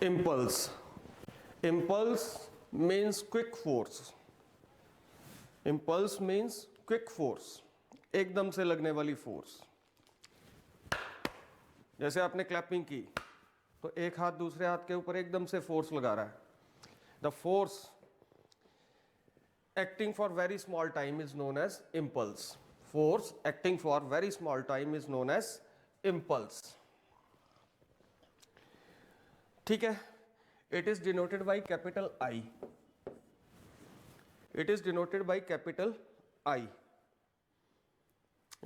Impulse. Impulse means quick force. Impulse means quick force. एकदम से लगने वाली फोर्स. जैसे आपने क्लैपिंग की तो एक हाथ दूसरे हाथ के ऊपर एकदम से फोर्स लगा रहा है. The force acting for very small time is known as impulse. Force acting for very small time is known as impulse. ठीक है. It is denoted by capital I. It is denoted by capital I.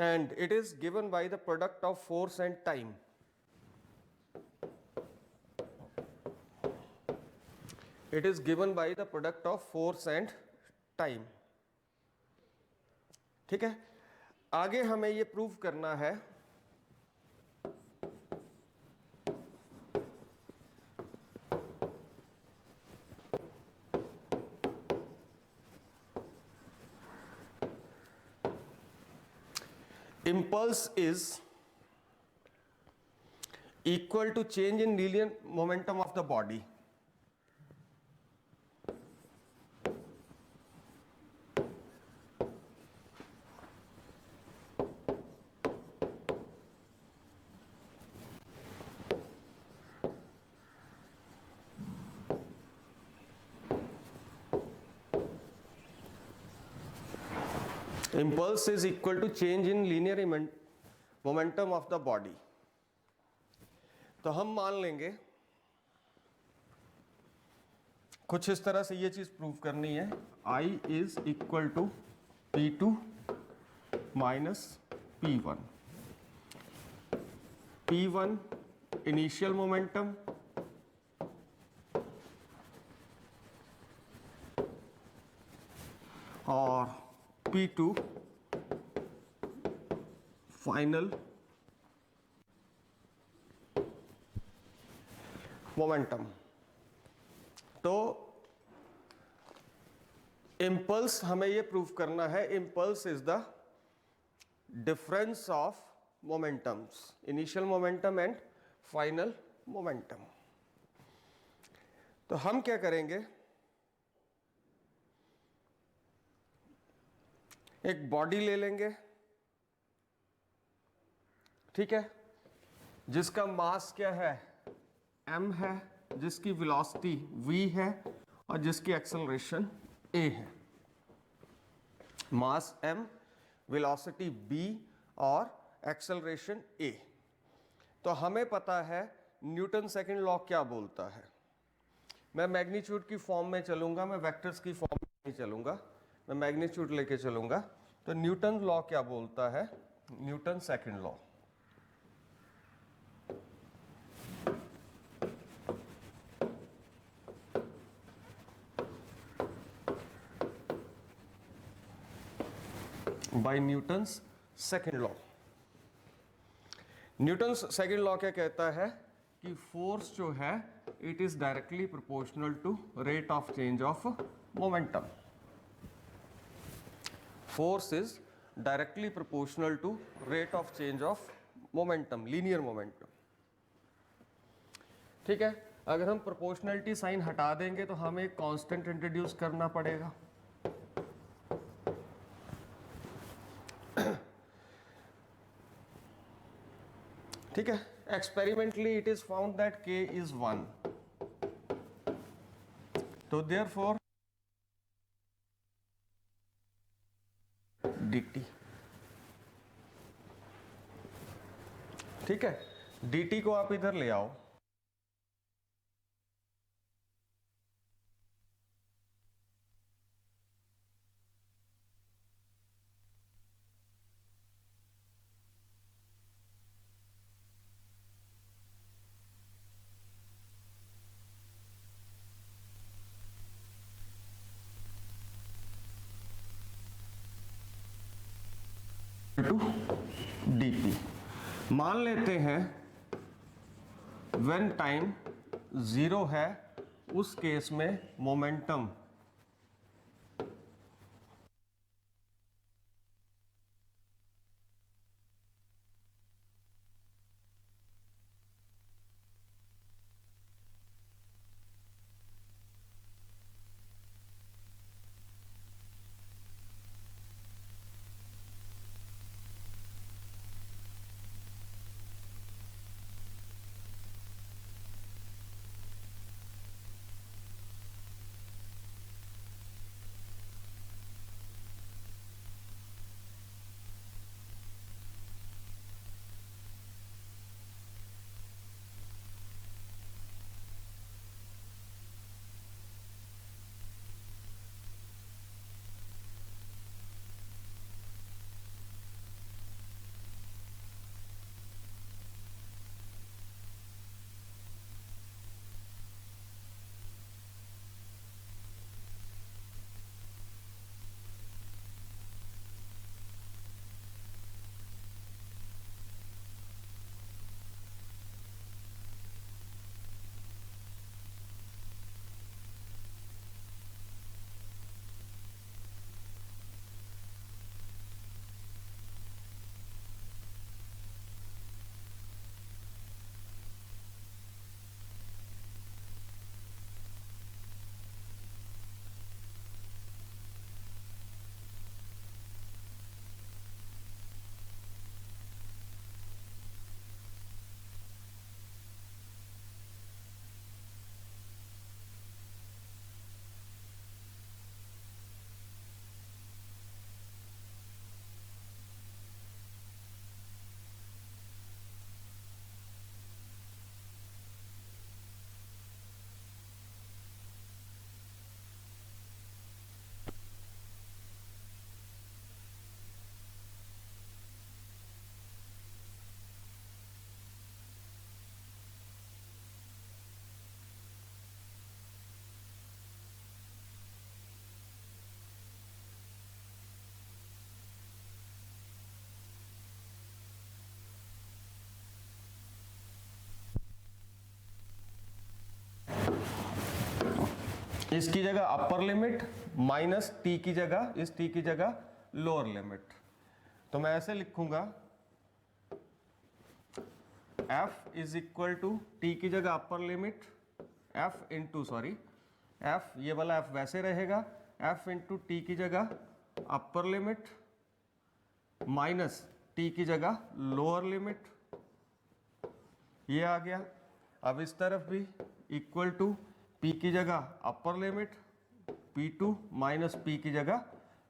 And it is given by the product of force and time. It is given by the product of force and time. ठीक है. आगे हमें ये prove करना है impulse is equal to change in linear momentum of the body. Impulse is equal to change in linear momentum of the body. तो हम मान लेंगे कुछ इस तरह से ये चीज प्रूव करनी है. I is equal to P2 minus P1. P1 initial momentum और P2 फाइनल मोमेंटम. तो इम्पल्स हमें यह प्रूव करना है. Impulse is the difference of momentums, initial momentum and final momentum. तो हम क्या करेंगे, एक बॉडी ले लेंगे. ठीक है. जिसका मास क्या है, m है, जिसकी वेलोसिटी v है और जिसकी एक्सेलरेशन a है. मास m, वेलोसिटी b और एक्सेलरेशन a. तो हमें पता है न्यूटन सेकंड लॉ क्या बोलता है. मैं मैग्नीट्यूड की फॉर्म में चलूंगा, मैं वेक्टर्स की फॉर्म में नहीं चलूंगा, मैं मैग्नीट्यूड लेके चलूंगा. तो न्यूटन लॉ क्या बोलता है, Newton second law. By Newton's second law. Newton's second law क्या कहता है कि फोर्स जो है it is directly proportional to rate of change of momentum. Force is directly proportional to rate of change of momentum, linear momentum. ठीक है. अगर हम प्रोपोर्शनलिटी साइन हटा देंगे तो हमें एक कांस्टेंट इंट्रोड्यूस करना पड़ेगा. ठीक है. Experimentally it is found that k is 1. तो देयरफॉर dt. ठीक है. dt को आप इधर ले आओ. To dp. मान लेते हैं व्हेन टाइम 0 है उस केस में मोमेंटम इसकी जगह अपर लिमिट माइनस टी की जगह, इस टी की जगह लोअर लिमिट। तो मैं ऐसे लिखूंगा f is equal to T की जगह upper limit f into sorry f, ये वाला f वैसे रहेगा, f इंटू टी की जगह अपर लिमिट माइनस टी की जगह लोअर लिमिट, ये आ गया। अब इस तरफ भी इक्वल टू p की जगह upper limit p2 minus p की जगह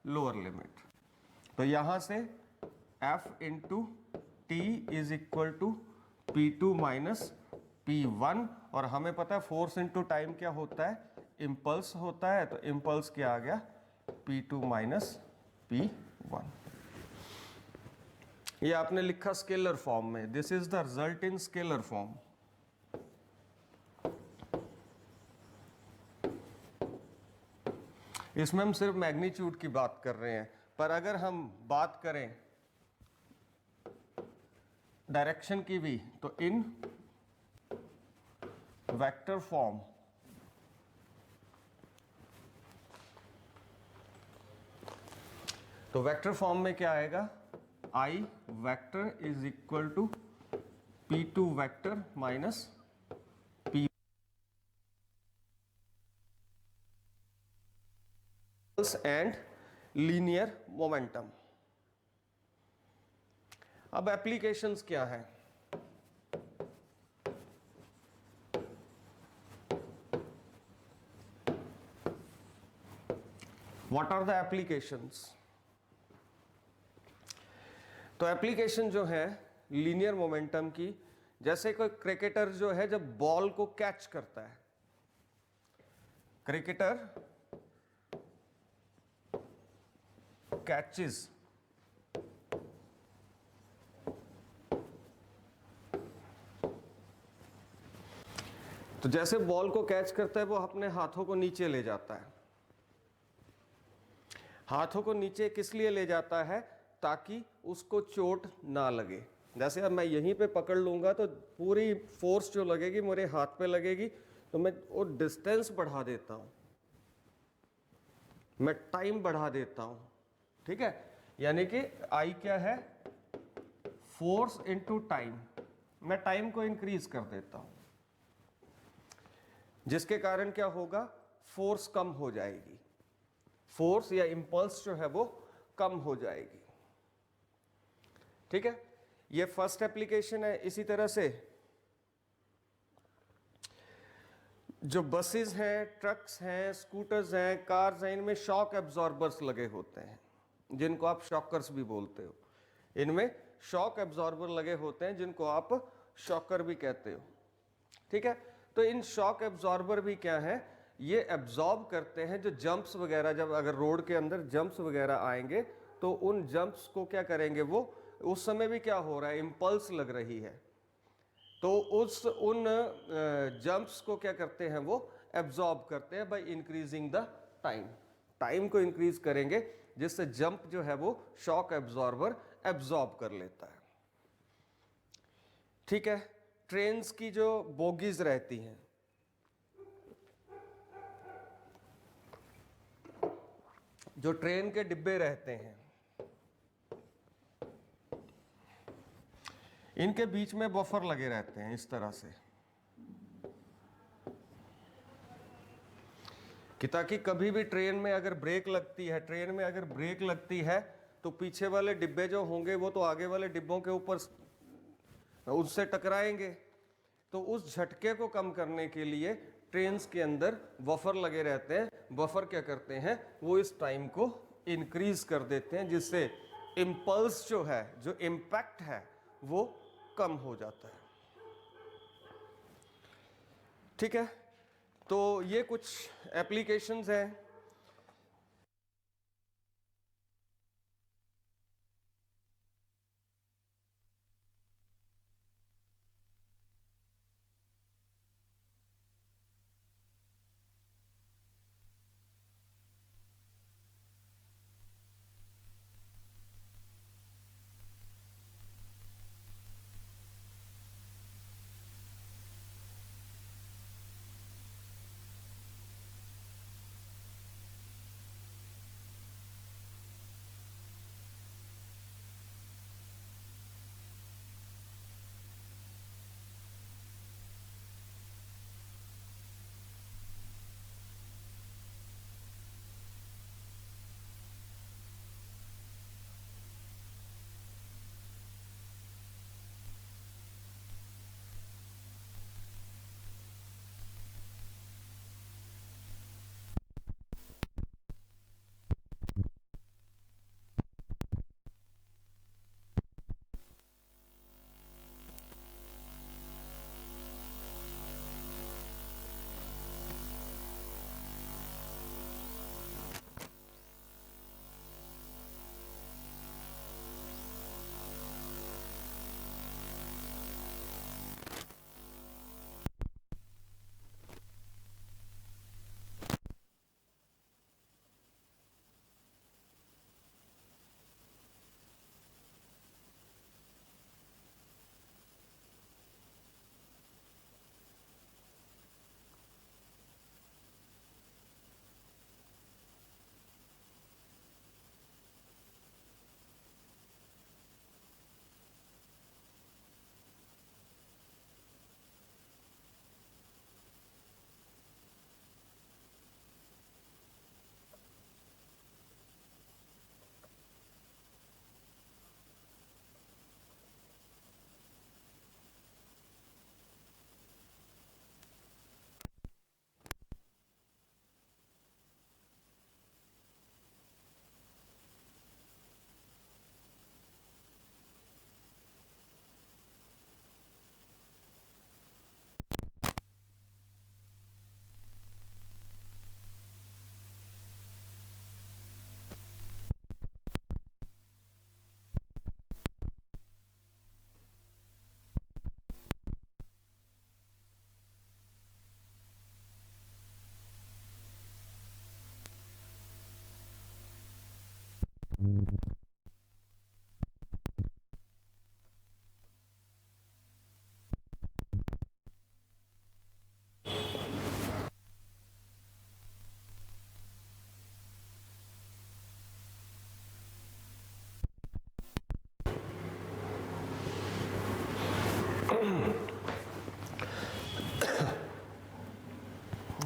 लोअर लिमिट। तो यहां से f into T is equal to p2 minus p1, और हमें पता है फोर्स इंटू टाइम क्या होता है, इम्पल्स होता है। तो इम्पल्स क्या आ गया, p2 माइनस p1। ये आपने लिखा स्केलर फॉर्म में, this is the result in scalar form. इसमें हम सिर्फ मैग्नीट्यूड की बात कर रहे हैं, पर अगर हम बात करें डायरेक्शन की भी, तो इन वेक्टर फॉर्म तो वेक्टर फॉर्म में क्या आएगा, I vector is equal to p2 vector minus p and linear momentum. अब एप्लीकेशंस क्या है, व्हाट आर द एप्लीकेशंस। तो एप्लीकेशन जो है लीनियर मोमेंटम की, जैसे कोई क्रिकेटर जो है जब बॉल को कैच करता है, क्रिकेटर कैचेस तो जैसे बॉल को कैच करता है वो अपने हाथों को नीचे ले जाता है। हाथों को नीचे किस लिए ले जाता है, ताकि उसको चोट ना लगे। जैसे अब मैं यहीं पे पकड़ लूंगा तो पूरी फोर्स जो लगेगी मेरे हाथ पे लगेगी, तो मैं वो डिस्टेंस बढ़ा देता हूं, मैं टाइम बढ़ा देता हूं, ठीक है। यानी कि आई क्या है, फोर्स इनटू टाइम, मैं टाइम को इंक्रीज कर देता हूं, जिसके कारण क्या होगा, फोर्स कम हो जाएगी, फोर्स या इंपल्स जो है वो कम हो जाएगी, ठीक है। ये फर्स्ट एप्लीकेशन है। इसी तरह से जो बसेस हैं, ट्रक्स हैं, स्कूटर्स हैं, कार्स हैं, इनमें शॉक एब्जॉर्बर्स लगे होते हैं, जिनको आप शॉकर्स भी बोलते हो। इनमें शॉक एब्जॉर्बर लगे होते हैं, जिनको आप शॉकर भी कहते हो, ठीक है। तो इन शॉक एब्जॉर्बर भी क्या है, ये एब्जॉर्ब करते हैं जो जंप्स वगैरह, जब अगर रोड के अंदर जंप्स वगैरह आएंगे तो उन जंप्स को क्या करेंगे, वो उस समय भी क्या हो रहा है, इम्पल्स लग रही है, तो उन जंप्स को क्या करते हैं, वो एब्जॉर्ब करते हैं by increasing the time. Time को इंक्रीज करेंगे जिससे जंप जो है वो शॉक एब्जॉर्बर एब्जॉर्ब कर लेता है, ठीक है। ट्रेन्स की जो बोगीज रहती हैं, जो ट्रेन के डिब्बे रहते हैं, इनके बीच में बफर लगे रहते हैं इस तरह से, कि ताकि कभी भी ट्रेन में अगर ब्रेक लगती है, ट्रेन में अगर ब्रेक लगती है तो पीछे वाले डिब्बे जो होंगे वो तो आगे वाले डिब्बों के ऊपर उससे टकराएंगे। तो उस झटके को कम करने के लिए ट्रेन्स के अंदर बफर लगे रहते हैं। बफर क्या करते हैं, वो इस टाइम को इंक्रीज कर देते हैं, जिससे इम्पल्स जो है, जो इम्पैक्ट है, वो कम हो जाता है, ठीक है। तो ये कुछ एप्लीकेशंस हैं।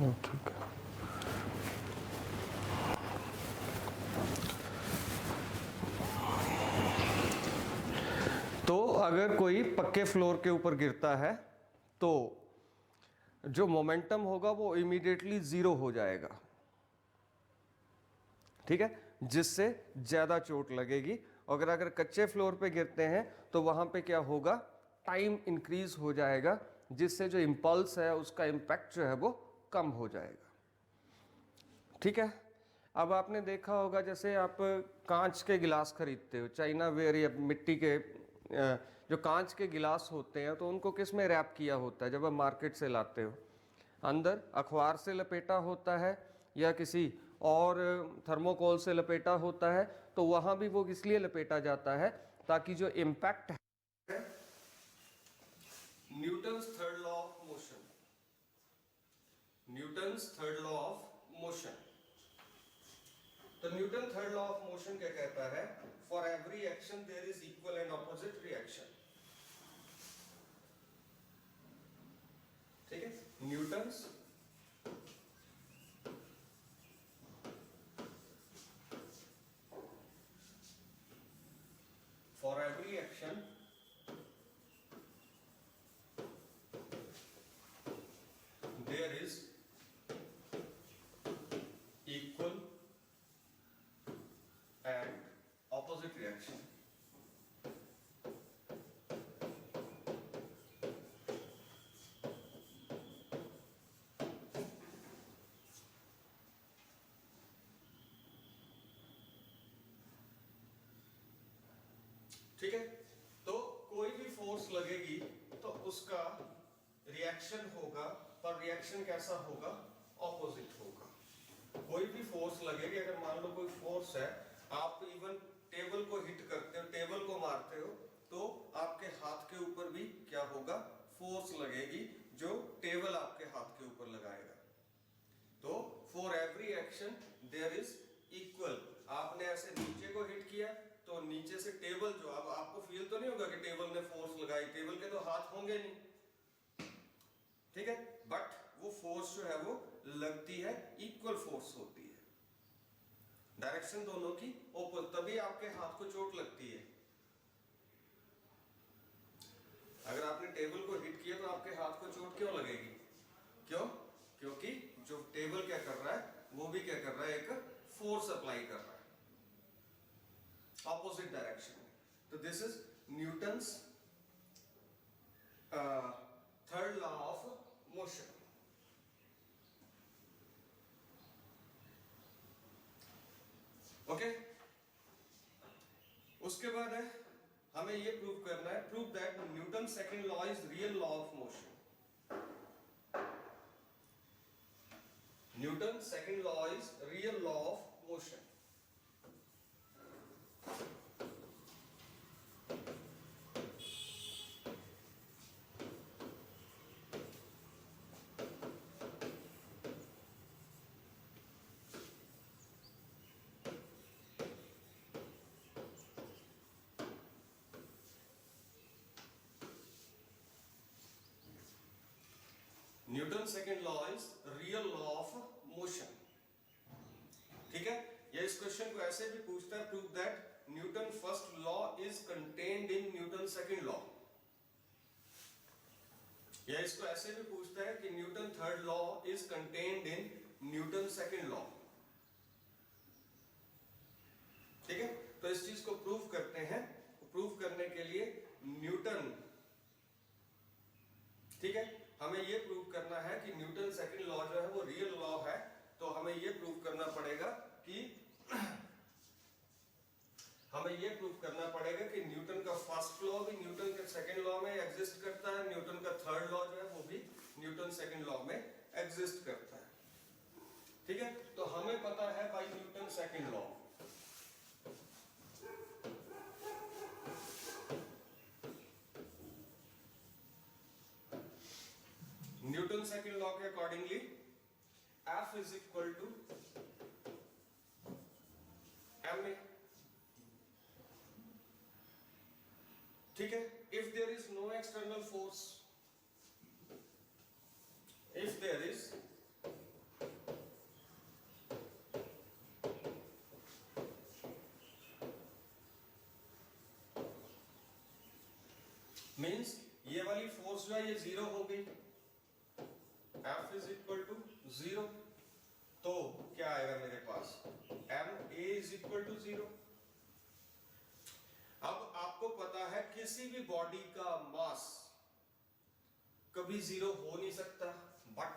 ठीक है। तो अगर कोई पक्के फ्लोर के ऊपर गिरता है तो जो मोमेंटम होगा वो इमीडिएटली जीरो हो जाएगा, ठीक है, जिससे ज्यादा चोट लगेगी। अगर कच्चे फ्लोर पे गिरते हैं तो वहां पे क्या होगा, टाइम इंक्रीज हो जाएगा, जिससे जो इम्पल्स है उसका इम्पैक्ट जो है वो कम हो जाएगा, ठीक है। अब आपने देखा होगा जैसे आप कांच के गिलास खरीदते हो, चाइना वेयर या मिट्टी के जो कांच के गिलास होते हैं, तो उनको किस में रैप किया होता है जब आप मार्केट से लाते हो? अंदर अखबार से लपेटा होता है या किसी और थर्मोकोल से लपेटा होता है। तो वहां भी वो इसलिए लपेटा जाता है ताकि जो इम्पैक्ट है, Newton's third law of motion, Newton's third law of motion. तो Newton third law of motion क्या कहता है? For every action there is equal and opposite reaction, ठीक है। Newton's for every action there is equal and opposite reaction. ठीक है, तो कोई भी फोर्स लगेगी तो उसका रिएक्शन होगा, पर रिएक्शन कैसा होगा? ऑपोजिट होगा। कोई भी फोर्स लगेगी, अगर मान लो कोई फोर्स है, आप इवन टेबल को हिट करते हो, टेबल को मारते हो, तो आपके हाथ के ऊपर भी क्या होगा? फोर्स लगेगी, जो टेबल आपके हाथ के ऊपर लगाएगा। तो for every action there is equal. आपने ऐसे नीचे को हिट किया तो नीचे से टेबल, जो अब आपको फील तो नहीं होगा कि टेबल ने फोर्स लगाई, टेबल के तो हाथ होंगे नहीं, ठीक है, बट वो फोर्स जो है वो लगती है, इक्वल फोर्स होती है, डायरेक्शन दोनों की ओपोजिट, तभी आपके हाथ को चोट लगती है। अगर आपने टेबल को हिट किया तो आपके हाथ को चोट क्यों लगेगी? क्यों? क्योंकि जो टेबल क्या कर रहा है, वो भी क्या कर रहा है, एक फोर्स अप्लाई कर रहा है ऑपोजिट डायरेक्शन में। तो this is Newton's third law of motion. Okay, उसके बाद है हमें ये प्रूव करना है, prove that Newton second law is real law of motion. Newton second law is real law of motion. Newton second law is real law of motion, ठीक है। या इस क्वेश्चन को ऐसे भी पूछता है, prove that Newton first law is contained in newton second law. या इसको ऐसे भी पूछता है कि Newton third law is contained in newton second law, ठीक है। तो इस चीज को प्रूव करते हैं। प्रूव करने के लिए न्यूटन, ठीक है, हमें यह प्रूव करना है कि न्यूटन सेकंड लॉ जो है वो रियल लॉ है। तो हमें यह प्रूव करना पड़ेगा कि हमें यह प्रूव करना पड़ेगा कि न्यूटन का फर्स्ट लॉ भी न्यूटन के सेकंड लॉ में एग्जिस्ट करता है, न्यूटन का थर्ड लॉ जो है वो भी न्यूटन सेकंड लॉ में एग्जिस्ट करता है, ठीक है। तो हमें पता है by Newton second law, Newton second law के accordingly F is equal to ma, ठीक है। If there is no external force, if there is means ये वाली फोर्स जो है ये जीरो हो गई, F is equal to zero. तो क्या आएगा मेरे पास, M A is equal to zero. अब आपको पता है किसी भी बॉडी का मास कभी जीरो हो नहीं सकता, but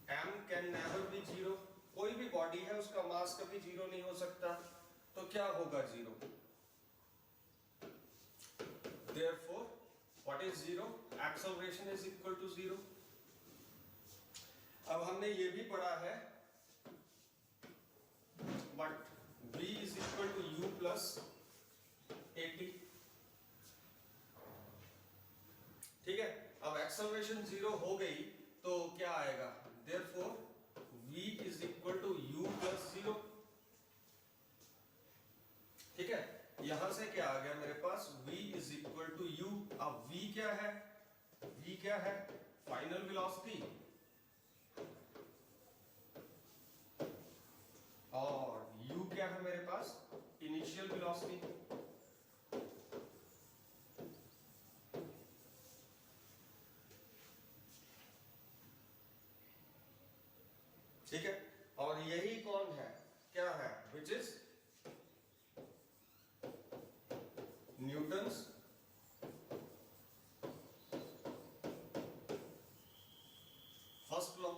m can never be zero. कोई भी बॉडी है उसका मास कभी जीरो नहीं हो सकता, तो क्या होगा zero. Therefore, what is zero? Acceleration is equal to zero. अब हमने ये भी पढ़ा है, but v is equal to u plus at। ठीक है, अब एक्सेलरेशन जीरो हो गई तो क्या आएगा, Therefore, v is equal to u plus zero। ठीक है, यहां से क्या आ गया मेरे पास, v is equal to u। अब v क्या है, v क्या है, फाइनल वेलोसिटी, और u क्या है मेरे पास, इनिशियल वेलोसिटी। ठीक है, और यही कौन है, क्या है, विच इज न्यूटन्स फर्स्ट लॉ।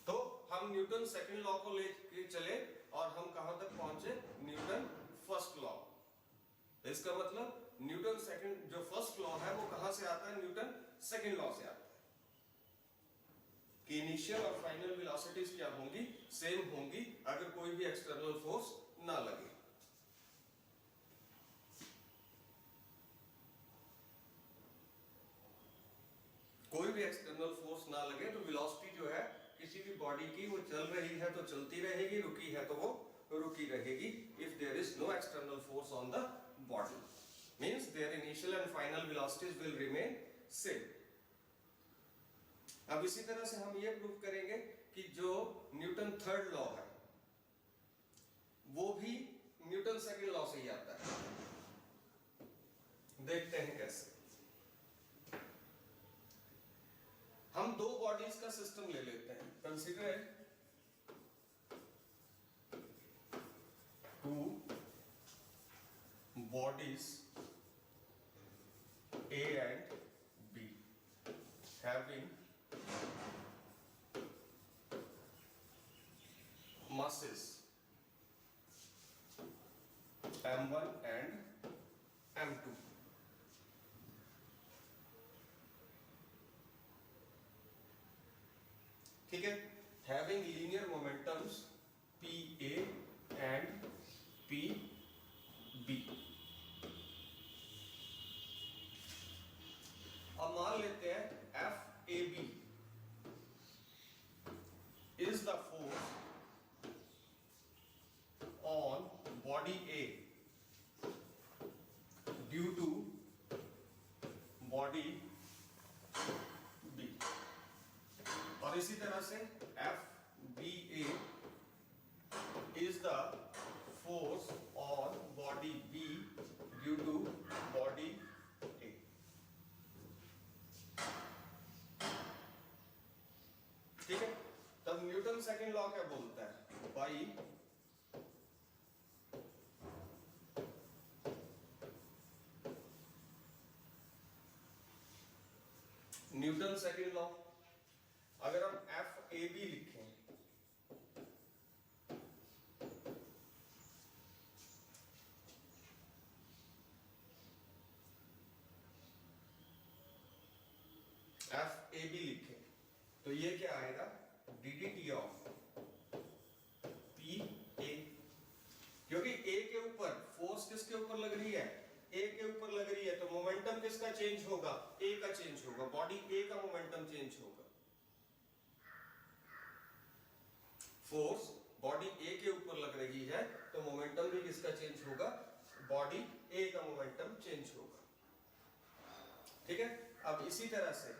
तो हम न्यूटन सेकंड लॉ को लेके चले और हम कहां तक पहुंचे, न्यूटन फर्स्ट लॉ। इसका मतलब न्यूटन सेकंड जो फर्स्ट लॉ है वो कहां से आता है, न्यूटन सेकंड लॉ से आता है कि इनिशियल और फाइनल वेलोसिटीज क्या होंगी, सेम होंगी अगर कोई भी एक्सटर्नल फोर्स ना लगे। कोई भी एक्सटर्नल फोर्स ना लगे तो वेलोसिटी जो है किसी भी बॉडी की, वो चल रही है तो चलती रहेगी, रुकी है तो वो रुकी रहेगी, if there is no external force on the body, means their initial and final velocities will remain same. अब इसी तरह से हम ये प्रूव करेंगे कि जो न्यूटन थर्ड लॉ है वो भी न्यूटन सेकंड लॉ से ही आता है। देखते हैं कैसे। हम दो बॉडीज का सिस्टम ले लेते हैं, consider two bodies A and B having masses m1 and m2। ठीक है, having linear momentums PA and PB। अब मान लेते हैं FAB is the force on body A due to body B, और इसी तरह से FBA is the force on body B due to body A। ठीक है, तब न्यूटन सेकंड लॉ क्या बोलता है, बाई न्यूटन सेकंड लॉ, अगर हम FAB लिखें, FAB लिखें तो ये क्या आएगा, DDT ऑफ PA, क्योंकि A के ऊपर फोर्स किसके ऊपर लग रही है, A के ऊपर लग रही है, तो मोमेंटम किसका चेंज होगा, A का चेंज होगा, बॉडी A का मोमेंटम चेंज होगा। फोर्स बॉडी A के ऊपर लग रही है तो मोमेंटम भी किसका चेंज होगा, बॉडी A का मोमेंटम चेंज होगा। ठीक है, अब इसी तरह से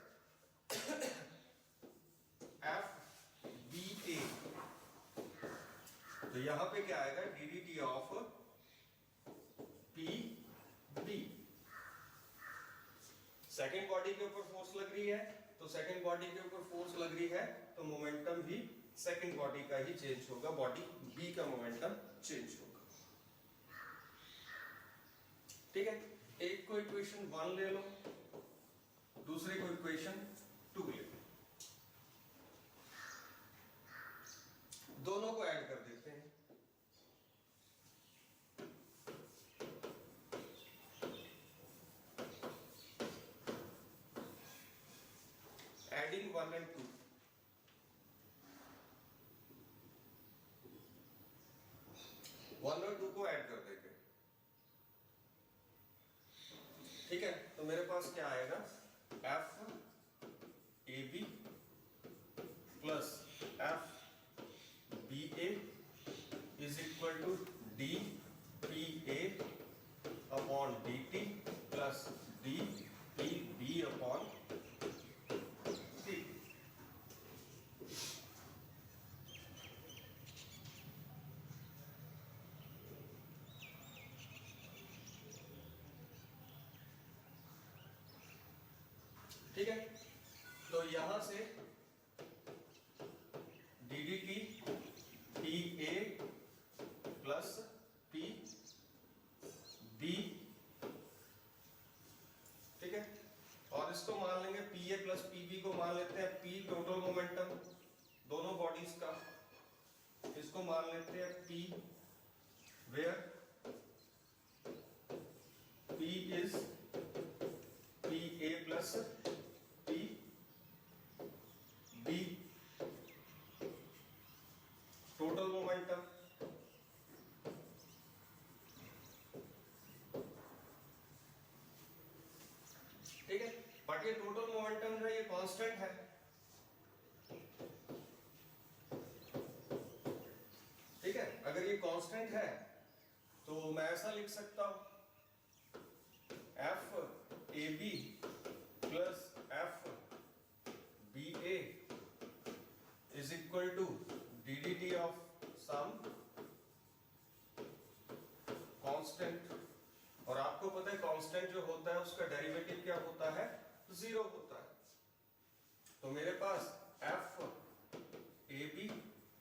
तो यहां पे क्या आएगा, ddT of P B. Second body के ऊपर फोर्स लग रही है, तो सेकेंड बॉडी के ऊपर फोर्स लग रही है तो मोमेंटम भी सेकेंड बॉडी का ही चेंज होगा, बॉडी बी का मोमेंटम चेंज होगा। ठीक है, एक को इक्वेशन 1 ले लो, दूसरे को इक्वेशन 2 ले लो, दोनों को ऐड कर देते हैं। एडिंग 1 and 2, वन और 2 को ऐड कर देंगे। ठीक है, तो मेरे पास क्या आएगा, F A B plus F B A is equal to D P A upon D T plus D P B upon D. ठीक है, तो यहां से D D T P A plus P B, ठीक है, और इसको मान लेंगे P A plus P B को मान लेते हैं पी टोटल मोमेंटम दोनों बॉडीज का, इसको मान लेते हैं P where P is P A plus P B total momentum. ठीक है, बट ये टोटल मोमेंटम है, ये कांस्टेंट है। ठीक है, अगर ये कांस्टेंट है तो मैं ऐसा लिख सकता हूं, F A B plus F B A is equal to D D T of some constant, और आपको पता है कांस्टेंट जो होता है उसका डेरिवेटिव क्या होता है, 0 होता है। तो मेरे पास F A B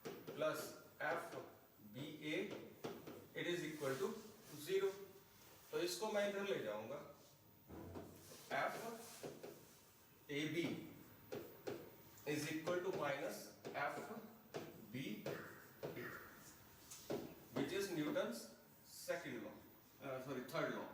plus F B A it is equal to 0, तो इसको मैं इधर ले जाऊंगा, F A B is equal to minus F B which is Newton's second law, sorry third law.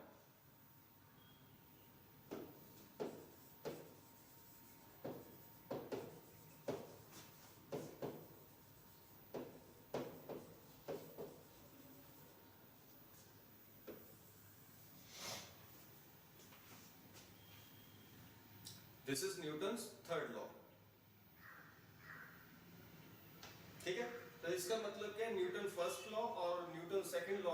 This is Newton's third law. ठीक है, तो इसका मतलब क्या है, न्यूटन फर्स्ट लॉ और Newton second law,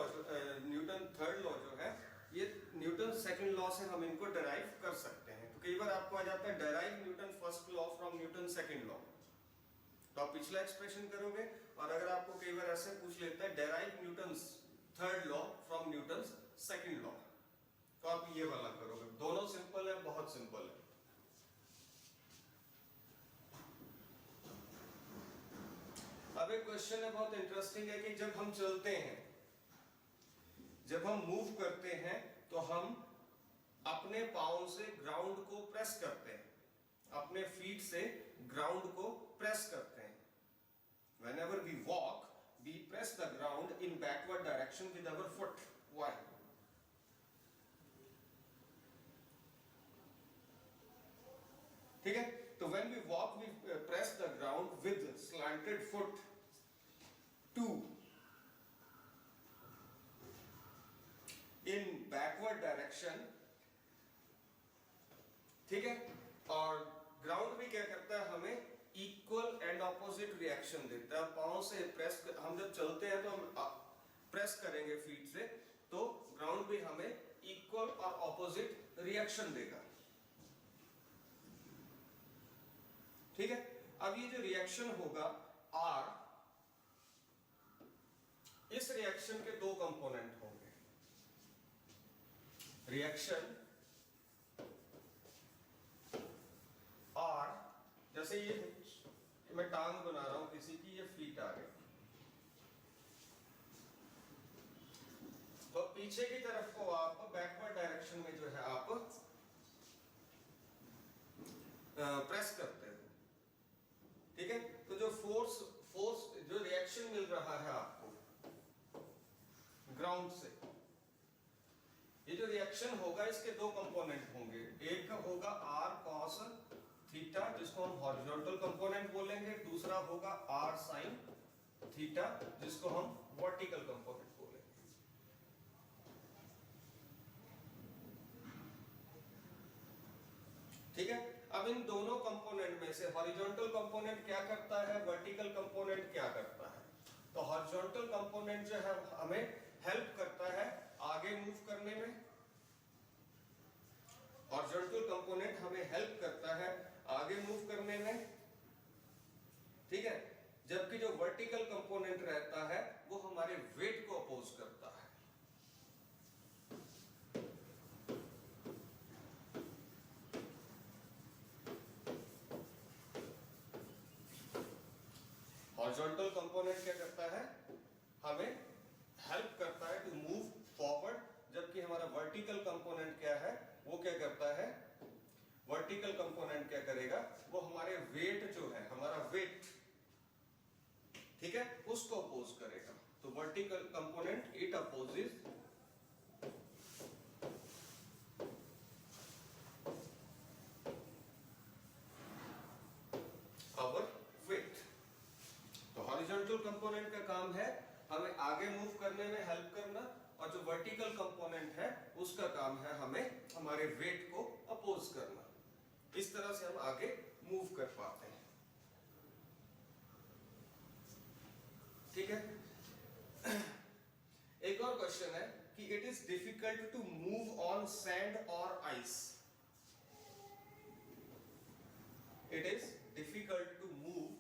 Newton third law जो है, ये न्यूटन सेकंड लॉ से हम इनको डेराइव कर सकते हैं। तो कई बार आपको आ जाता है derive Newton first law from Newton second law, तो आप पिछला एक्सप्रेशन करोगे, और अगर आपको कई बार ऐसे पूछ लेता है derive Newton third law from Newton second law, तो आप ये वाला करोगे। दोनों सिंपल है, बहुत सिंपल है। अब एक क्वेश्चन है बहुत इंटरेस्टिंग है कि जब हम चलते हैं, जब हम मूव करते हैं, तो हम अपने पाँव से ग्राउंड को प्रेस करते हैं, अपने फीट से ग्राउंड को प्रेस करते हैं। Whenever we walk, we press the ground in backward direction with our foot. Why? ठीक है, तो when we walk, we press the ground with slanted foot to in backward direction। ठीक है, और ग्राउंड भी क्या करता है, हमें इक्वल एंड ऑपोजिट रिएक्शन देता है। पाँव से प्रेस, हम जब चलते हैं तो हम प्रेस करेंगे फीट से, तो ग्राउंड भी हमें इक्वल और ऑपोजिट रिएक्शन देगा। ठीक है, अब ये जो रिएक्शन होगा R, इस रिएक्शन के दो कंपोनेंट होंगे, रिएक्शन आर, जैसे ये मैं टांग बना रहा हूं किसी की, ये फीट आ गई, तो पीछे की तरफ को आप बैकवर्ड डायरेक्शन में जो है आप प्रेस करते हो, ठीक है। तो जो फोर्स जो रिएक्शन मिल रहा है आपको ग्राउंड से, ये जो रिएक्शन होगा इसके दो कंपोनेंट होंगे, एक का होगा आर कॉस थीटा जिसको हम हॉरिजॉन्टल कंपोनेंट बोलेंगे, दूसरा होगा आर साइन थीटा जिसको हम वर्टिकल कंपोनेंट बोलेंगे। ठीक है। अब इन दोनों कंपोनेंट में से हॉरिजॉन्टल कंपोनेंट क्या करता है, वर्टिकल कंपोनेंट क्या करता है। तो हॉरिजॉन्टल कंपोनेंट जो है हमें हेल्प करता है आगे मूव करने में, हॉरिजॉन्टल कंपोनेंट हमें हेल्प करता है आगे मूव करने में, ठीक है। जबकि जो वर्टिकल कंपोनेंट रहता है वो हमारे वेट को अपोज करता है। हॉरिजॉन्टल कंपोनेंट क्या करता है, हमें हेल्प करता है टू मूव फॉरवर्ड, जबकि हमारा वर्टिकल कंपोनेंट क्या है, वो क्या करता है, वर्टिकल कंपोनेंट क्या करेगा, वो हमारे वेट जो है, हमारा वेट, ठीक है, उसको अपोज करेगा। तो vertical component it opposes our weight. तो हॉरिजॉन्टल कंपोनेंट का काम है हमें आगे मूव करने में हेल्प करना, और जो वर्टिकल कंपोनेंट है उसका काम है हमें हमारे वेट को अपोज करना। इस तरह से हम आगे मूव कर पाते हैं, ठीक है। एक और क्वेश्चन है कि it is difficult to move on sand और ice. It is difficult to move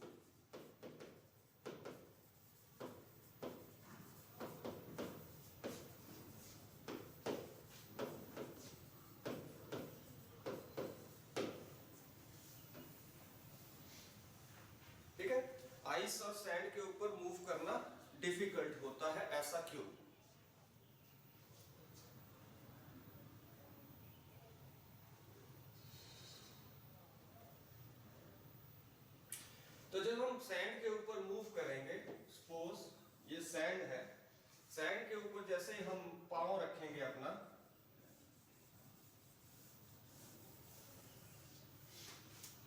ice और सैंड के ऊपर मूव करना डिफिकल्ट होता है, ऐसा क्यों। तो जब हम सैंड के ऊपर मूव करेंगे, सपोज ये सैंड है, सैंड के ऊपर जैसे ही हम पांव रखेंगे अपना,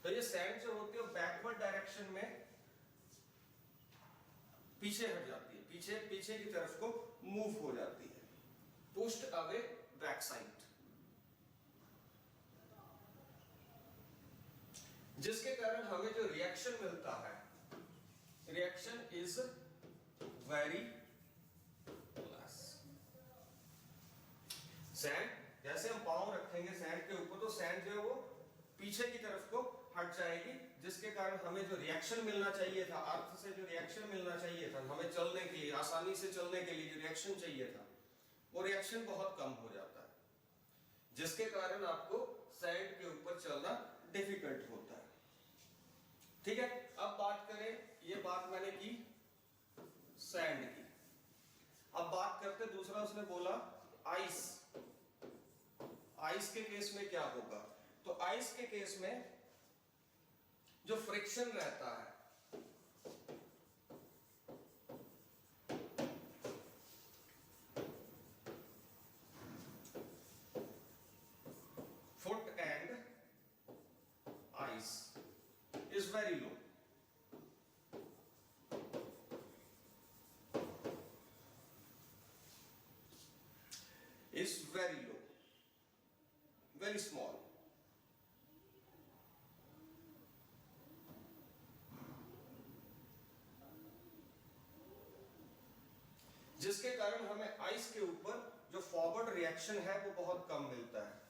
तो ये सैंड जो होती है बैकवर्ड डायरेक्शन में पीछे हट जाती है, पीछे की तरफ को मूव हो जाती है, पुश्ड अवे बैक साइड, जिसके कारण हमें जो रिएक्शन मिलता है, reaction is very less. Sand जैसे हम पांव रखेंगे सैंड के ऊपर, तो सैंड जो है वो पीछे की तरफ को हट जाएगी, जिसके कारण हमें जो रिएक्शन मिलना चाहिए था, अर्थ से जो रिएक्शन मिलना चाहिए था, हमें चलने के लिए, आसानी से चलने के लिए जो रिएक्शन चाहिए था, वो रिएक्शन बहुत कम हो जाता है, जिसके कारण आपको सैंड के ऊपर चलना डिफिकल्ट होता है, ठीक है। अब बात करें, ये बात मैंने की सैंड की, अब बात करते दूसरा, उसने बोला आइस। आइस के केस में क्या होगा, तो आइस के केस में जो फ्रिक्शन रहता है, foot and ice is very low, is very low, very small. जिसके कारण हमें आइस के ऊपर जो फॉरवर्ड रिएक्शन है वो बहुत कम मिलता है।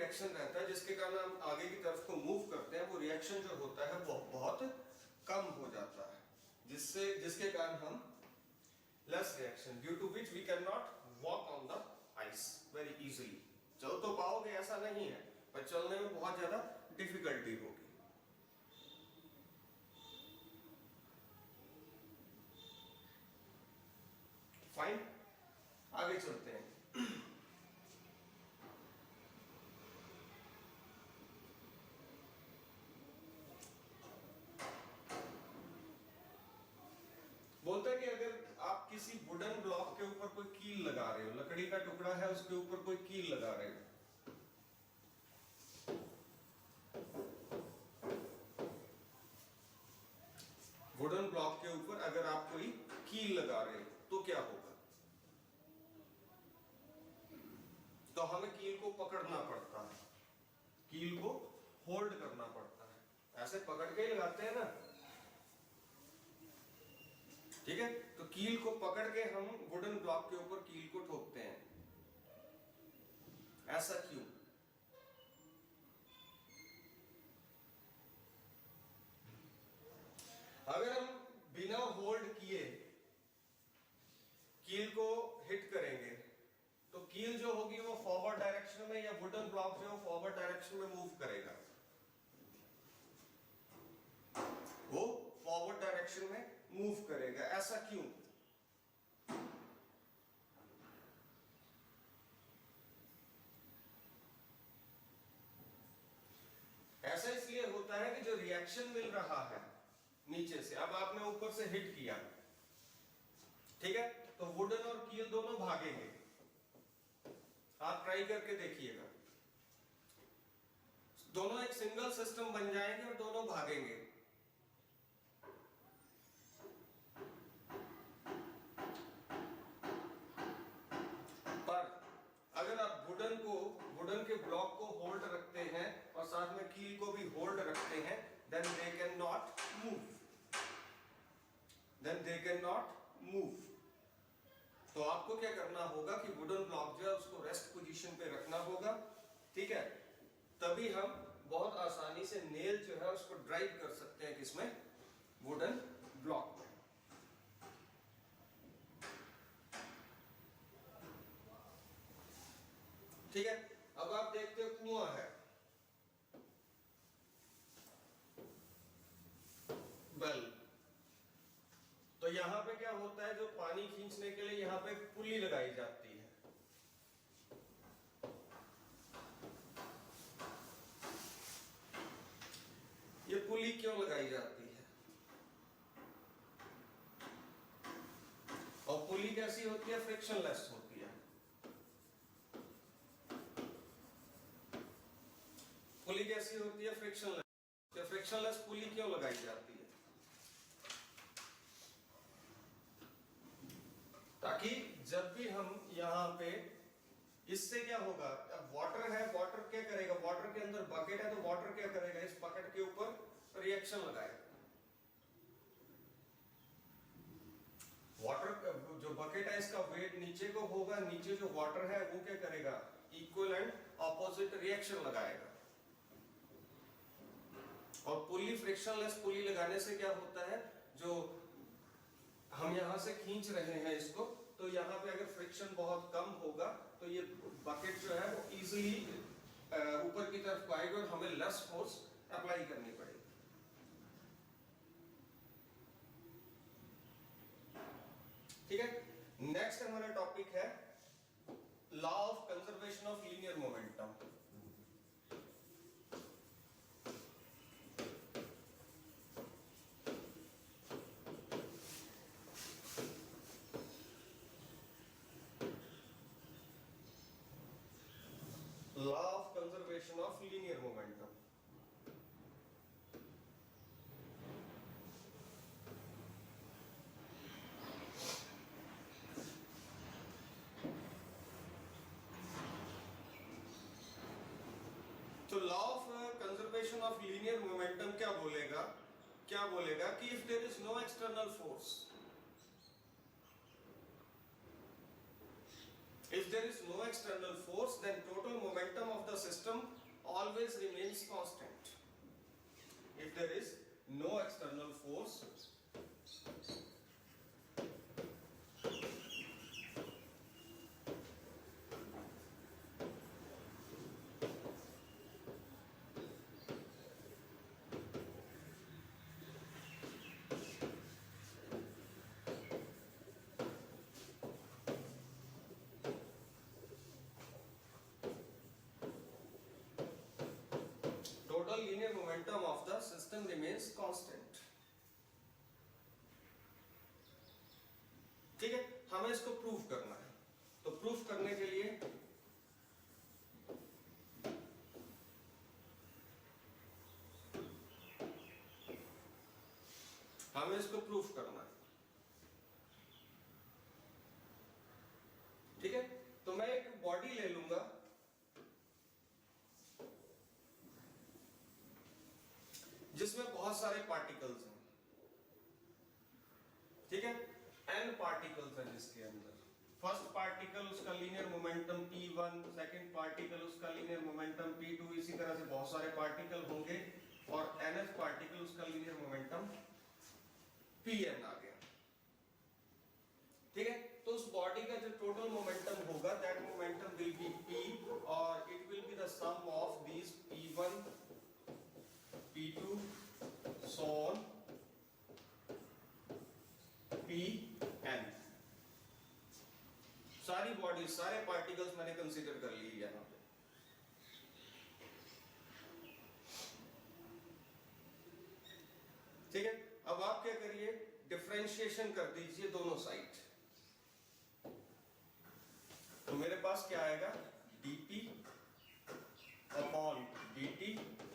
रिएक्शन रहता है जिसके कारण हम आगे की तरफ को मूव करते हैं, वो रिएक्शन जो होता है वो बहुत कम हो जाता है, जिसके कारण हम less reaction, due to which we can not walk on the ice very easily. चल तो पाओगे ऐसा नहीं है, पर चलने में बहुत ज्यादा डिफिकल्टी होगी। फाइन, आगे चलते हैं। बोलता है कि अगर आप किसी वुडन ब्लॉक के ऊपर कोई कील लगा रहे हो, लकड़ी का टुकड़ा है उसके ऊपर कोई कील लगा रहे हो, वुडन ब्लॉक के ऊपर अगर आप कोई कील लगा रहे हो तो क्या होगा? तो हमें कील को पकड़ना पड़ता है, कील को होल्ड करना पड़ता है, ऐसे पकड़ के ही लगाते हैं ना, ठीक है। तो कील को पकड़ के हम वुडन ब्लॉक के ऊपर कील को ठोकते हैं, ऐसा क्यों? अगर हम बिना होल्ड किए कील को हिट करेंगे तो कील जो होगी वो फॉरवर्ड डायरेक्शन में, या वुडन ब्लॉक जो है फॉरवर्ड डायरेक्शन में मूव करेगा, वो फॉरवर्ड डायरेक्शन में मूव करेगा, ऐसा क्यों? ऐसा इसलिए होता है कि जो रिएक्शन मिल रहा है नीचे से, अब आपने ऊपर से हिट किया, ठीक है, तो वुडन और कील दोनों भागेंगे। आप ट्राई करके देखिएगा, दोनों एक सिंगल सिस्टम बन जाएंगे और दोनों भागेंगे। पर अगर आप वुडन के ब्लॉक को होल्ड रखते हैं और साथ में कील को भी होल्ड रखते हैं, then they cannot move। तो आपको क्या करना होगा कि वुडन ब्लॉक जो है उसको रेस्ट पोजीशन पे रखना होगा, ठीक है, तभी हम बहुत आसानी से नेल जो है उसको ड्राइव कर सकते हैं, किसमें? वुडन ब्लॉक में। ठीक है, अब आप देखते हो कुआं है, वेल, तो यहां पे क्या होता है, जो पानी खींचने के लिए यहां पे पुली लगाई जाती है, ये पुली क्यों लगाई जाती है? और पुली कैसी होती है? फ्रिक्शनलेस होती है। पुली कैसी होती है? फ्रिक्शनलेस। तो फ्रिक्शनलेस पुली क्यों लगाई जाती है? ताकि जब भी हम यहाँ पे, इससे क्या होगा, अब वाटर है, वाटर क्या करेगा, वाटर के अंदर बकेट है, तो वाटर क्या करेगा, इस बकेट के ऊपर रिएक्शन लगाएगा। वाटर जो बकेट है इसका वेट नीचे को होगा, नीचे जो वाटर है वो क्या करेगा, इक्वल एंड ऑपोजिट रिएक्शन लगाएगा। और पुली, फ्रिक्शनलेस पुली लगाने से क्या होता है, जो हम यहां से खींच रहे हैं इसको, तो यहाँ पे अगर फ्रिक्शन बहुत कम होगा तो ये बकेट जो है वो इजीली ऊपर की तरफ आएगा और हमें लेस फोर्स अप्लाई करनी पड़ेगी। ठीक है, नेक्स्ट हमारा टॉपिक है law of conservation of linear momentum. Law of conservation of linear momentum। तो law of conservation of linear momentum क्या बोलेगा कि if there is no external force, if If there is no external force, then total momentum of the system always remains constant. If there is no external force, total linear momentum of the system remains constant. ठीक है, हमें इसको prove करना है। तो proof करने के लिए हमें इसको प्रूफ करना है। ठीक है, तो मैं एक बॉडी ले लूंगा जिसमें बहुत सारे पार्टिकल्स हैं। ठीक है, n पार्टिकल्स हैं जिसके अंदर फर्स्ट पार्टिकल उसका linear momentum p1, second particle उसका लीनियर मोमेंटम p2, इसी तरह से बहुत सारे पार्टिकल होंगे और nth पार्टिकल उसका लीनियर मोमेंटम pn आ गया। ठीक है, तो उस बॉडी का जो टोटल मोमेंटम होगा that momentum will be p और it will be the sum of these p1, p2 so on pn। सारी बॉडी सारे पार्टिकल्स मैंने कंसीडर कर ली यहां पे। ठीक है, अब आप क्या करिए, डिफरेंशिएशन कर दीजिए दोनों साइड। तो मेरे पास क्या आएगा, dp upon dt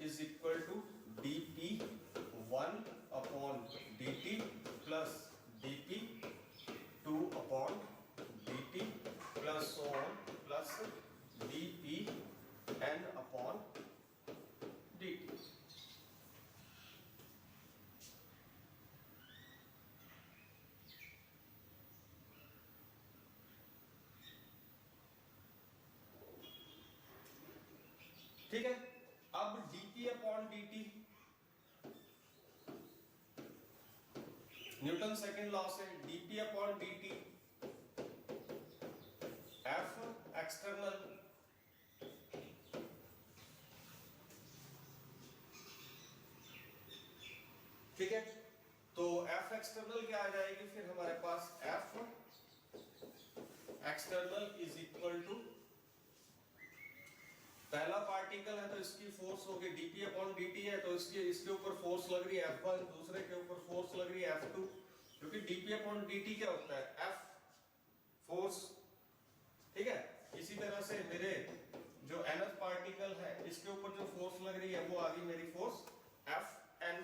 is equal to dp1 upon dt plus dp2 upon dt plus so on plus dpn upon dt। ठीक है, अब dp upon dt Newton second law से dp upon dt F external ठीक है, तो F external क्या आ जाएगी फिर हमारे पास, F external is equal to पहला पार्टिकल है तो इसकी फोर्स होगी dp अपॉन dt है तो इसके ऊपर फोर्स लग रही है F1, दूसरे के ऊपर फोर्स लग रही है F2, क्योंकि dp अपॉन dt क्या होता है, F फोर्स। ठीक है, इसी तरह से मेरे जो nth पार्टिकल है इसके ऊपर जो फोर्स लग रही है वो आ गई मेरी फोर्स Fn।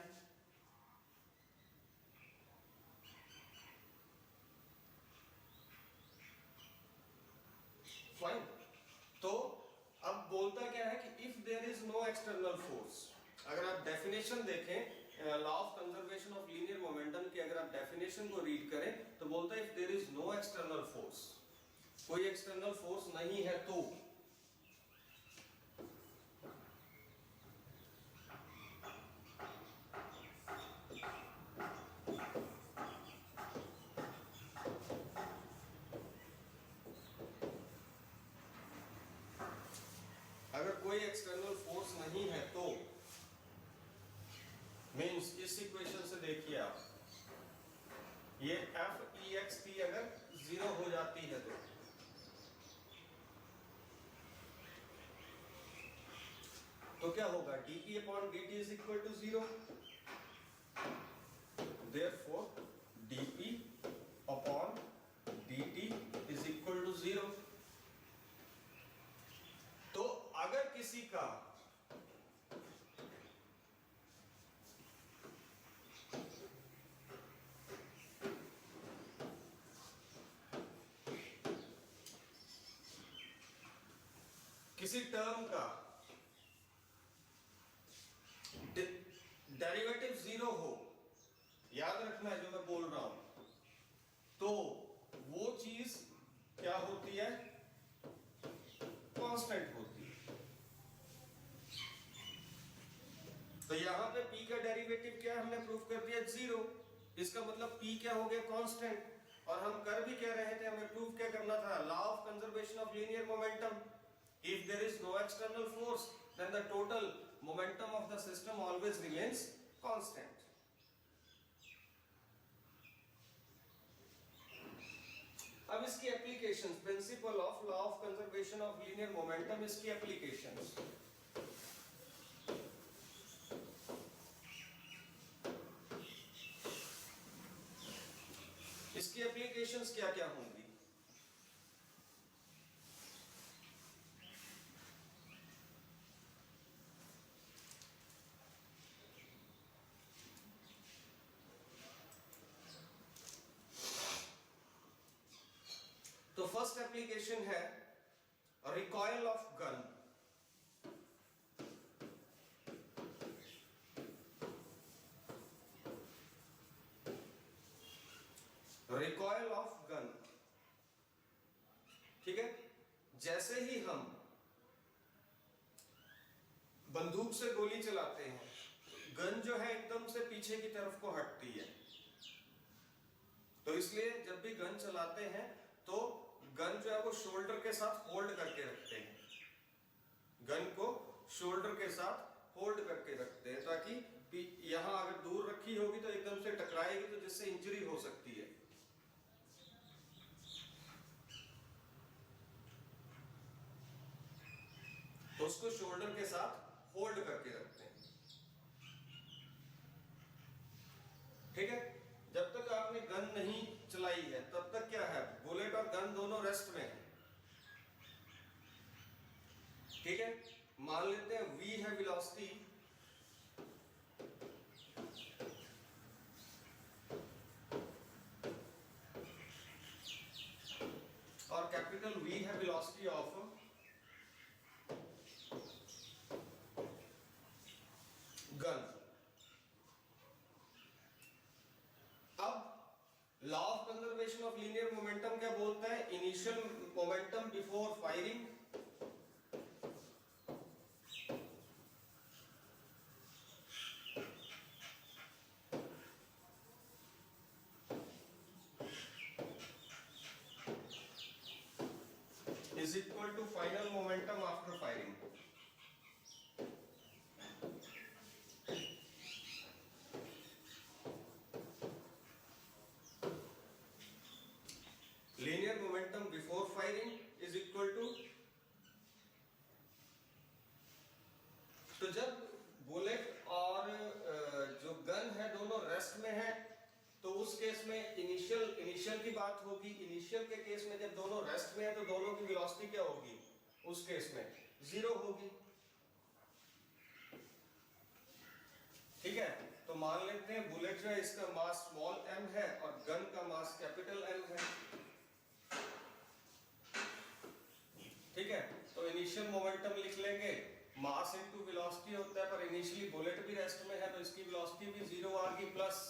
फाइन, तो अब बोलता क्या है कि if there is no external force, अगर आप डेफिनेशन देखें law of conservation of linear momentum की, अगर आप डेफिनेशन को रीड करें तो बोलता है if there is no external force, कोई एक्सटर्नल फोर्स नहीं है तो अगर कोई एक्सटर्नल फोर्स नहीं है तो मींस इस इक्वेशन से देखिए आप, ये Fext अगर जीरो हो जाती है तो क्या होगा, dp upon dt is equal to zero, therefore dp upon dt is equal to zero. तो अगर किसी का किसी टर्म का डेरिवेटिव जीरो हो, याद रखना है जो मैं बोल रहा हूं, तो वो चीज क्या होती है, यहाँ पे p का डेरिवेटिव क्या है, हमने प्रूफ कर दिया 0, इसका मतलब p क्या हो गया, कांस्टेंट। और हम कर भी क्या रहे थे, हमें प्रूफ क्या करना था, law of conservation of linear momentum. If there is no external force then the total momentum of the system always remains constant. अब इसकी applications, principle of law of conservation of linear momentum, इसकी applications. इसकी applications क्या क्या होंगी? तो first application है recoil of gun. Recoil of gun, ठीक है। जैसे ही हम बंदूक से गोली चलाते हैं, गन जो है एकदम से पीछे की तरफ को हटती है। तो इसलिए जब भी गन चलाते हैं तो गन जो है वो शोल्डर के साथ होल्ड करके रखते हैं, गन को शोल्डर के साथ होल्ड करके रखते हैं, ताकि यहां अगर दूर रखी होगी तो एकदम से टकराएगी, तो जिससे इंजरी हो सकती है। तो उसको शोल्डर के साथ होल्ड करके रखते हैं, ठीक है। जब तक आपने गन नहीं चलाई है तब तक क्या है, बुलेट और गन दोनों रेस्ट में है, ठीक है। मान लेते हैं v है वेलोसिटी, और कैपिटल V है वेलोसिटी ऑफ गन। अब law of conservation of linear momentum क्या बोलता है, initial momentum before firing is equal to final momentum after firing। linear momentum before firing is equal to, तो जब bullet और जो गन है दोनों रेस्ट में है तो उस केस में इनिशियल की बात होगी। इनिशियल के केस में जब दोनों रेस्ट में है तो दोनों की वेलोसिटी क्या होगी, उस केस में 0 होगी, ठीक है। तो मान लेते हैं बुलेट जो है इसका मास स्मॉल m है और गन का मास कैपिटल M है, ठीक है। तो इनिशियल मोमेंटम लिख लेंगे, मास इनटू वेलोसिटी होता है, पर इनिशियली बुलेट भी रेस्ट में है तो इसकी वेलोसिटी भी 0 आ गई, प्लस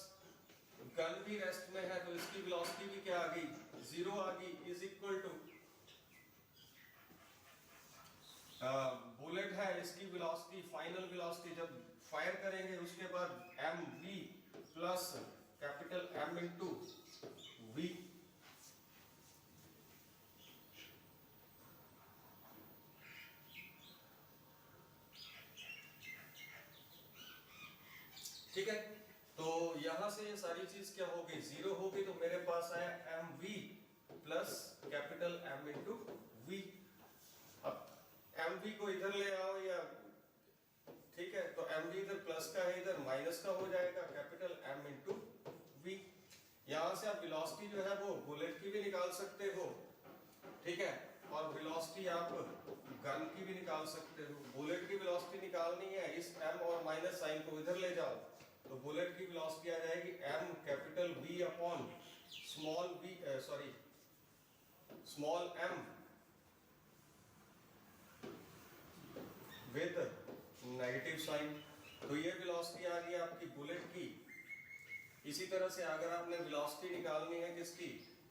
गन भी रेस्ट में है तो इसकी वेलोसिटी भी क्या आ गई, 0 आ गई, इज इक्वल टू बुलेट है इसकी वेलोसिटी, फाइनल वेलोसिटी जब फायर करेंगे उसके बाद mv plus capital M into v, ठीक है। तो यहां से ये सारी चीज क्या होगी, 0 होगी, तो मेरे पास आया mv plus capital M into v। अब mv को इधर ले आओ या, ठीक है, तो mv इधर प्लस का है, इधर माइनस का हो जाएगा, कैपिटल M इंटू v। यहां से आप वेलोसिटी जो है वो बुलेट की भी निकाल सकते हो, ठीक है, और वेलोसिटी आप गन की भी निकाल सकते हो। बुलेट की वेलोसिटी निकालनी है, इस m और माइनस साइन को इधर ले जाओ, तो बुलेट की वेलोसिटी आ जाएगी m capital V upon small v, sorry small m with negative sign. तो ये वेलोसिटी आ गई आपकी बुलेट की। इसी तरह से अगर आपने वेलोसिटी निकालनी है किसकी,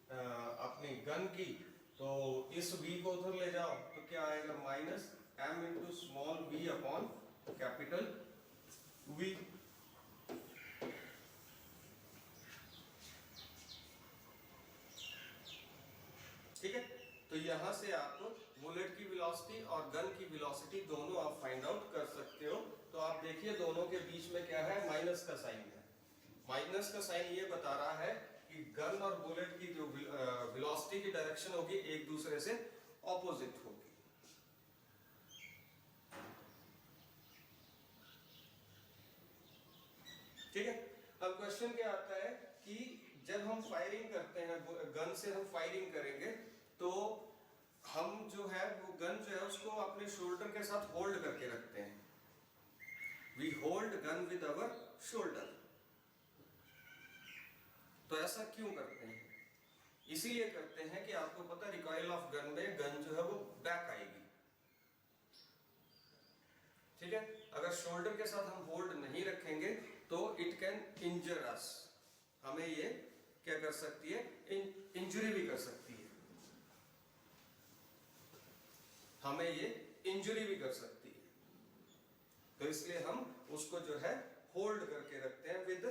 अपनी गन की, तो इस v को उधर ले जाओ तो क्या आएगा, minus m into small v upon capital v। ठीक है, तो यहां से आप बुलेट की वेलोसिटी और गन की वेलोसिटी दोनों आप फाइंड आउट कर सकते हो। तो आप देखिए दोनों के बीच में क्या है, माइनस का साइन है। माइनस का साइन ये बता रहा है कि गन और बुलेट की जो वेलोसिटी की डायरेक्शन होगी एक दूसरे से ऑपोजिट होगी। ठीक है, अब क्वेश्चन क्या आता है कि जब हम फायरिंग करते हैं, गन से हम फायरिंग करेंगे तो हम जो है वो गन जो है उसको अपने शोल्डर के साथ होल्ड करके रखते हैं। We hold gun with our shoulder. तो ऐसा क्यों करते हैं? इसीलिए करते हैं कि आपको पता है रिकॉइल ऑफ गन में गन जो है वो बैक आएगी। ठीक है, अगर शोल्डर के साथ हम होल्ड नहीं रखेंगे तो इट कैन इंजर अस, हमें ये क्या कर सकती है, इंजरी भी कर सकती है, हमें ये इंजरी भी कर सकती है। तो इसलिए हम उसको जो है होल्ड करके रखते हैं विद,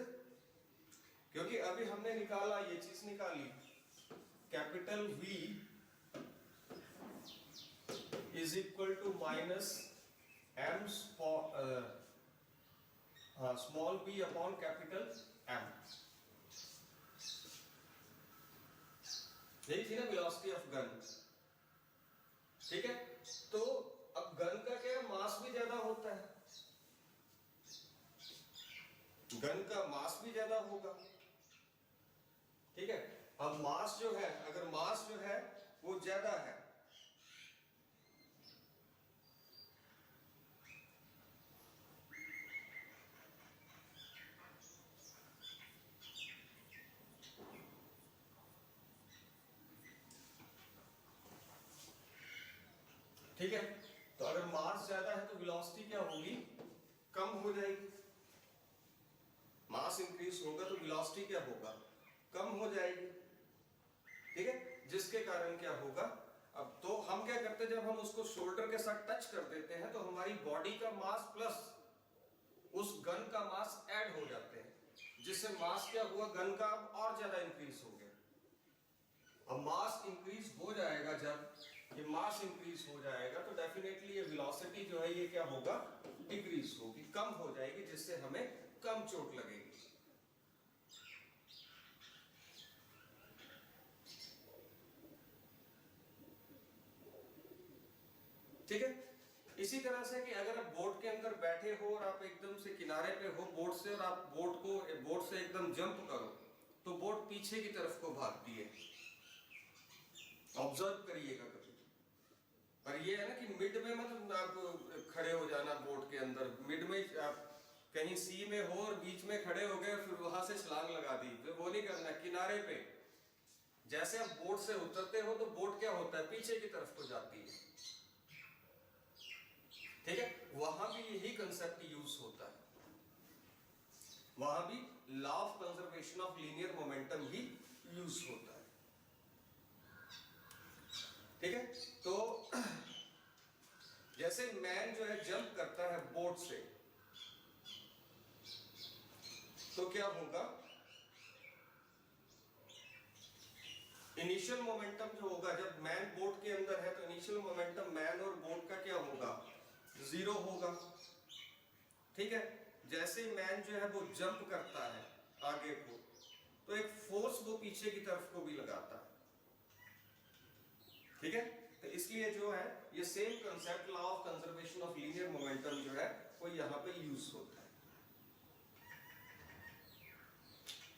क्योंकि अभी हमने निकाला, ये चीज निकाली, capital V is equal to minus m small b upon capital M। यही थी ना वेलोसिटी ऑफ गन। ठीक है, तो अब गन का क्या, मास भी ज्यादा होता है, गन का मास भी ज्यादा होगा। ठीक है, अब मास जो है, अगर मास जो है वो ज्यादा है, ठीक है, तो अगर मास ज्यादा है तो वेलोसिटी क्या होगी, कम हो जाएगी। मास इंक्रीज होगा तो वेलोसिटी क्या होगा, कम हो जाएगी। ठीक है, जिसके कारण क्या होगा, अब तो हम क्या करते हैं, जब हम उसको शोल्डर के साथ टच कर देते हैं तो हमारी बॉडी का मास प्लस उस गन का मास ऐड हो जाते हैं, जिससे मास क्या हुआ, गन का और ज्यादा इंक्रीज हो गया। अब मास इंक्रीज हो जाएगा, जब ये मास इंक्रीज हो जाएगा तो डेफिनेटली ये वेलोसिटी जो है ये क्या होगा, डिक्रीज होगी, कम हो जाएगी, जिससे हमें कम चोट लगेगी। ठीक है, इसी तरह से कि अगर आप बोट के अंदर बैठे हो और आप एकदम से किनारे पे हो बोट से, और आप बोट से एकदम जंप करो तो बोट पीछे की तरफ को भागती है। ऑब्जर्व करिएगा कभी। पर ये है ना कि मिड में मत आप खड़े हो जाना बोट के अंदर, मिड में आप कहीं सी में हो और बीच में खड़े हो गए फिर वहां से छलांग लगा दी, तो वो नहीं करना। किनारे पे जैसे आप बोट से उतरते हो तो बोट क्या होता है, पीछे की तरफ को जाती है। ठीक है, वहां भी यही कंसेप्ट यूज होता है, वहां भी law of conservation of linear momentum he use होता है। ठीक है, तो जैसे मैन जो है जंप करता है बोट से, तो क्या होगा, इनिशियल मोमेंटम जो होगा, जब मैन बोट के अंदर है तो इनिशियल मोमेंटम मैन और बोट का क्या होगा, जीरो होगा। ठीक है, जैसे ही मैन जो है वो जंप करता है आगे को, तो एक फोर्स वो पीछे की तरफ को भी लगाता है। ठीक है, तो इसलिए जो है ये same concept law of conservation of linear momentum जो है वो यहां पे यूज होता है।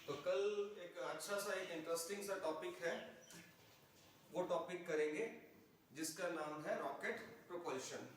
तो कल एक अच्छा सा, एक इंटरेस्टिंग सा टॉपिक है, वो टॉपिक करेंगे जिसका नाम है रॉकेट प्रोपल्शन।